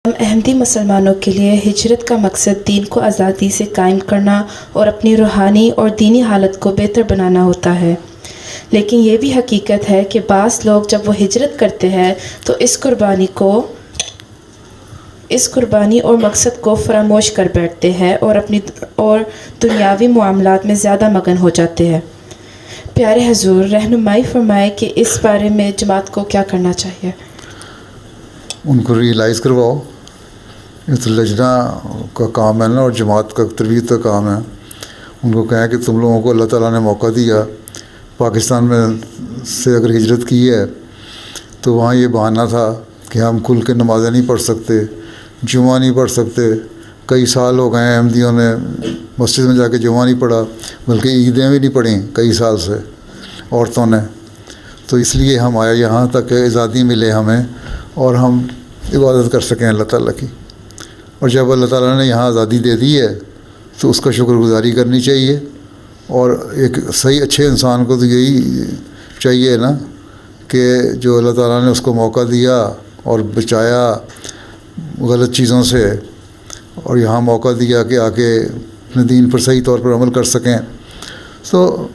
احمدی مسلمانوں کے لیے ہجرت کا مقصد دین کو آزادی سے قائم کرنا اور اپنی روحانی اور دینی حالت کو بہتر بنانا ہوتا ہے، لیکن یہ بھی حقیقت ہے کہ بعض لوگ جب وہ ہجرت کرتے ہیں تو اس قربانی اور مقصد کو فراموش کر بیٹھتے ہیں اور دنیاوی معاملات میں زیادہ مگن ہو جاتے ہیں۔ پیارے حضور، رہنمائی فرمائے کہ اس بارے میں جماعت کو کیا کرنا چاہیے؟ ان کو ریئلائز کرواؤ، یہ تو لجنہ کا کام ہے نا، اور جماعت کا تربیت کا کام ہے۔ ان کو کہیں کہ تم لوگوں کو اللہ تعالیٰ نے موقع دیا، پاکستان میں سے اگر ہجرت کی ہے تو وہاں یہ بہانہ تھا کہ ہم کھل کے نمازیں نہیں پڑھ سکتے، جمعہ نہیں پڑھ سکتے۔ کئی سال ہو گئے ہیں احمدیوں نے مسجد میں جا کے جمعہ نہیں پڑھا، بلکہ عیدیں بھی نہیں پڑھیں کئی سال سے عورتوں نے۔ تو اس لیے ہم آئے یہاں تک آزادی ملے ہمیں اور ہم عبادت کر سکیں اللہ تعالیٰ کی۔ اور جب اللہ تعالیٰ نے یہاں آزادی دے دی ہے تو اس کا شکر گزاری کرنی چاہیے۔ اور ایک صحیح اچھے انسان کو تو یہی چاہیے نا کہ جو اللہ تعالیٰ نے اس کو موقع دیا اور بچایا غلط چیزوں سے، اور یہاں موقع دیا کہ آ کے اپنے دین پر صحیح طور پر عمل کر سکیں، تو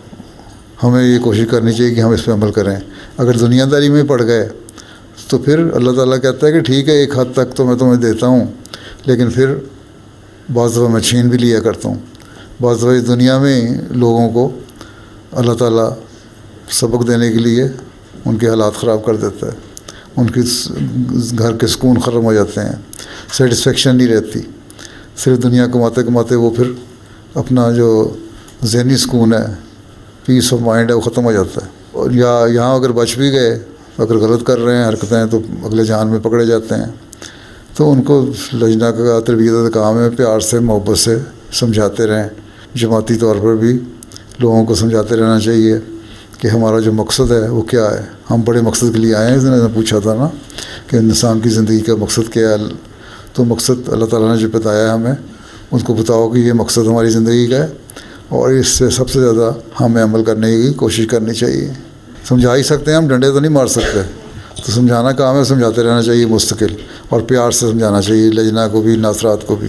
ہمیں یہ کوشش کرنی چاہیے کہ ہم اس پہ عمل کریں۔ اگر دنیا داری میں پڑ گئے تو پھر اللہ تعالیٰ کہتا ہے کہ ٹھیک ہے ایک حد تک تو میں تمہیں دیتا ہوں، لیکن پھر بعض دفعہ میں چھین بھی لیا کرتا ہوں۔ بعض دفعہ دنیا میں لوگوں کو اللہ تعالیٰ سبق دینے کے لیے ان کے حالات خراب کر دیتا ہے، ان کی گھر کے سکون ختم ہو جاتے ہیں، سیٹسفیکشن نہیں رہتی۔ صرف دنیا کماتے کماتے وہ پھر اپنا جو ذہنی سکون ہے، پیس آف مائنڈ ہے، وہ ختم ہو جاتا ہے۔ اور یہاں اگر بچ بھی گئے، اگر غلط کر رہے ہیں حرکتیں، تو اگلے جہان میں پکڑے جاتے ہیں۔ تو ان کو لجنہ کا تربیت کا کام ہے، پیار سے محبت سے سمجھاتے رہیں۔ جماعتی طور پر بھی لوگوں کو سمجھاتے رہنا چاہیے کہ ہمارا جو مقصد ہے وہ کیا ہے۔ ہم بڑے مقصد کے لیے آئے ہیں، اس نے پوچھا تھا نا کہ انسان کی زندگی کا مقصد کیا ہے، تو مقصد اللہ تعالیٰ نے جو بتایا ہے ہمیں، ان کو بتاؤ کہ یہ مقصد ہماری زندگی کا ہے، اور اس سے سب سے زیادہ ہمیں عمل کرنے کی کوشش کرنی چاہیے۔ سمجھا ہی سکتے ہیں ہم، ڈنڈے تو نہیں مار سکتے، تو سمجھانا کام ہے، سمجھاتے رہنا چاہیے مستقل، اور پیار سے سمجھانا چاہیے لجنہ کو بھی، ناصرات کو بھی۔